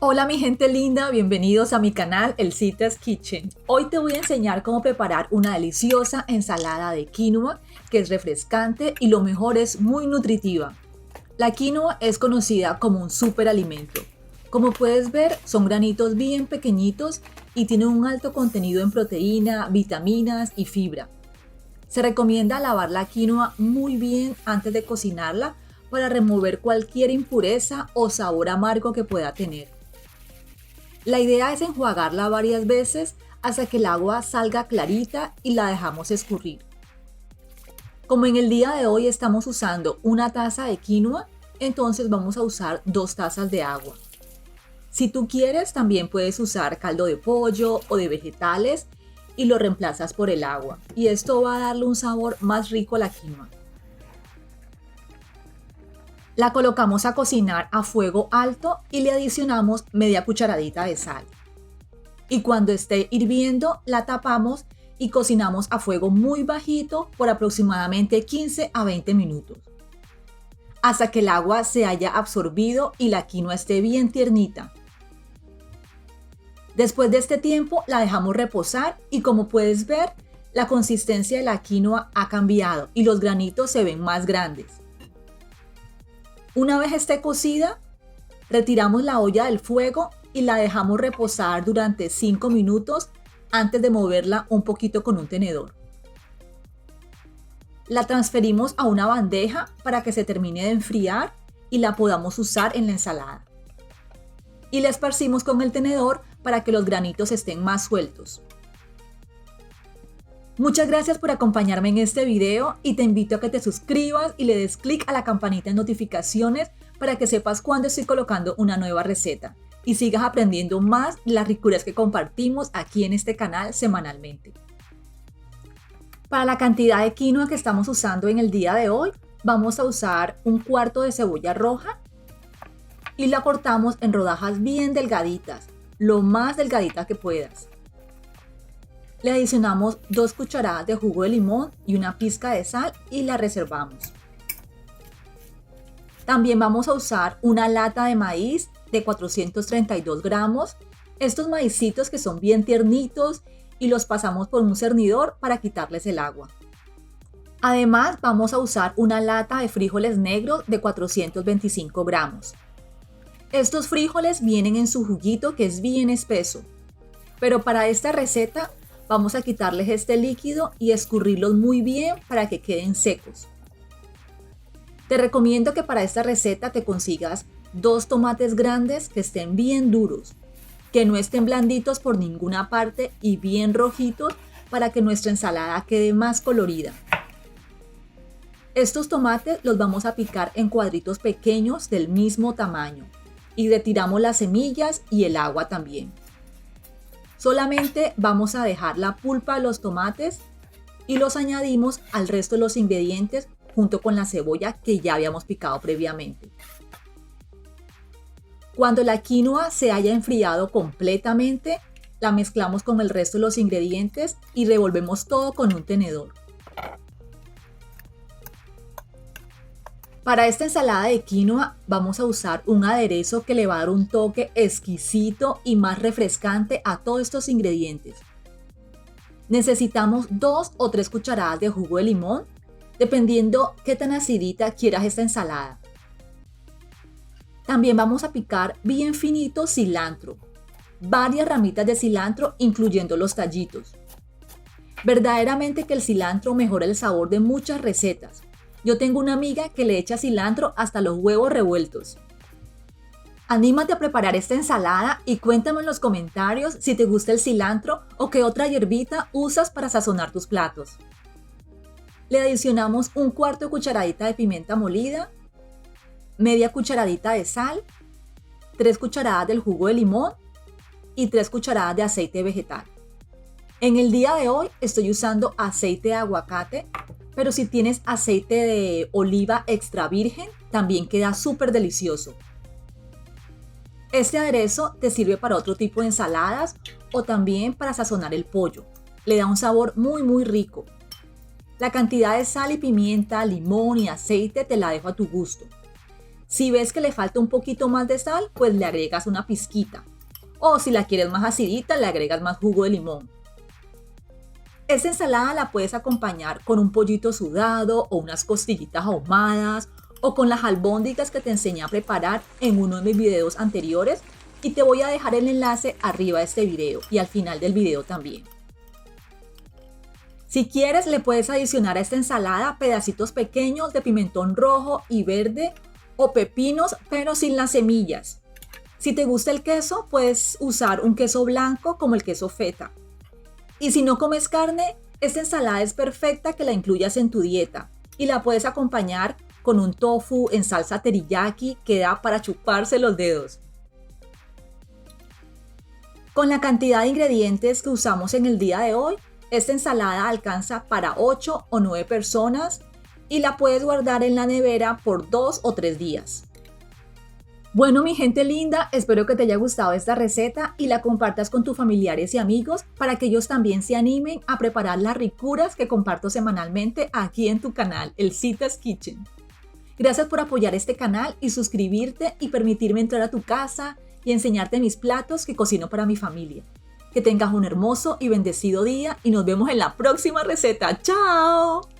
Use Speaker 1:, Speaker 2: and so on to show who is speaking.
Speaker 1: Hola mi gente linda, bienvenidos a mi canal El Citas Kitchen. Hoy te voy a enseñar cómo preparar una deliciosa ensalada de quinoa que es refrescante y lo mejor es muy nutritiva. La quinoa es conocida como un superalimento. Como puedes ver, son granitos bien pequeñitos y tienen un alto contenido en proteína, vitaminas y fibra. Se recomienda lavar la quinoa muy bien antes de cocinarla para remover cualquier impureza o sabor amargo que pueda tener. La idea es enjuagarla varias veces hasta que el agua salga clarita y la dejamos escurrir. Como en el día de hoy estamos usando una taza de quinoa, entonces vamos a usar 2 tazas de agua. Si tú quieres, también puedes usar caldo de pollo o de vegetales y lo reemplazas por el agua. Y esto va a darle un sabor más rico a la quinoa. La colocamos a cocinar a fuego alto y le adicionamos media cucharadita de sal. Y cuando esté hirviendo, la tapamos y cocinamos a fuego muy bajito por aproximadamente 15 a 20 minutos. Hasta que el agua se haya absorbido y la quinoa esté bien tiernita. Después de este tiempo la dejamos reposar y como puedes ver, la consistencia de la quinoa ha cambiado y los granitos se ven más grandes. Una vez esté cocida, retiramos la olla del fuego y la dejamos reposar durante 5 minutos antes de moverla un poquito con un tenedor. La transferimos a una bandeja para que se termine de enfriar y la podamos usar en la ensalada. Y la esparcimos con el tenedor para que los granitos estén más sueltos. Muchas gracias por acompañarme en este video y te invito a que te suscribas y le des clic a la campanita de notificaciones para que sepas cuando estoy colocando una nueva receta y sigas aprendiendo más de las ricuras que compartimos aquí en este canal semanalmente. Para la cantidad de quinoa que estamos usando en el día de hoy, vamos a usar un cuarto de cebolla roja y la cortamos en rodajas bien delgaditas, lo más delgadita que puedas. Le adicionamos 2 cucharadas de jugo de limón y una pizca de sal y la reservamos. También vamos a usar una lata de maíz de 432 gramos. Estos maicitos que son bien tiernitos y los pasamos por un cernidor para quitarles el agua. Además vamos a usar una lata de frijoles negros de 425 gramos. Estos frijoles vienen en su juguito que es bien espeso. Pero para esta receta vamos a quitarles este líquido y escurrirlos muy bien para que queden secos. Te recomiendo que para esta receta te consigas 2 tomates grandes que estén bien duros, que no estén blanditos por ninguna parte y bien rojitos para que nuestra ensalada quede más colorida. Estos tomates los vamos a picar en cuadritos pequeños del mismo tamaño y retiramos las semillas y el agua también. Solamente vamos a dejar la pulpa de los tomates y los añadimos al resto de los ingredientes junto con la cebolla que ya habíamos picado previamente. Cuando la quinoa se haya enfriado completamente, la mezclamos con el resto de los ingredientes y revolvemos todo con un tenedor. Para esta ensalada de quinoa vamos a usar un aderezo que le va a dar un toque exquisito y más refrescante a todos estos ingredientes. Necesitamos 2 o 3 cucharadas de jugo de limón, dependiendo qué tan acidita quieras esta ensalada. También vamos a picar bien finito cilantro, varias ramitas de cilantro incluyendo los tallitos. Verdaderamente que el cilantro mejora el sabor de muchas recetas. Yo tengo una amiga que le echa cilantro hasta los huevos revueltos. Anímate a preparar esta ensalada y cuéntame en los comentarios si te gusta el cilantro o qué otra hierbita usas para sazonar tus platos. Le adicionamos un cuarto de cucharadita de pimienta molida, media cucharadita de sal, 3 cucharadas del jugo de limón y 3 cucharadas de aceite vegetal. En el día de hoy estoy usando aceite de aguacate, pero si tienes aceite de oliva extra virgen, también queda súper delicioso. Este aderezo te sirve para otro tipo de ensaladas o también para sazonar el pollo. Le da un sabor muy rico. La cantidad de sal y pimienta, limón y aceite te la dejo a tu gusto. Si ves que le falta un poquito más de sal, pues le agregas una pizquita. O si la quieres más acidita, le agregas más jugo de limón. Esta ensalada la puedes acompañar con un pollito sudado o unas costillitas ahumadas o con las albóndigas que te enseñé a preparar en uno de mis videos anteriores y te voy a dejar el enlace arriba de este video y al final del video también. Si quieres le puedes adicionar a esta ensalada pedacitos pequeños de pimentón rojo y verde o pepinos pero sin las semillas. Si te gusta el queso puedes usar un queso blanco como el queso feta. Y si no comes carne, esta ensalada es perfecta que la incluyas en tu dieta y la puedes acompañar con un tofu en salsa teriyaki que da para chuparse los dedos. Con la cantidad de ingredientes que usamos en el día de hoy, esta ensalada alcanza para 8 o 9 personas y la puedes guardar en la nevera por 2 o 3 días. Bueno, mi gente linda, espero que te haya gustado esta receta y la compartas con tus familiares y amigos para que ellos también se animen a preparar las ricuras que comparto semanalmente aquí en tu canal, el Citas Kitchen. Gracias por apoyar este canal y suscribirte y permitirme entrar a tu casa y enseñarte mis platos que cocino para mi familia. Que tengas un hermoso y bendecido día y nos vemos en la próxima receta. ¡Chao!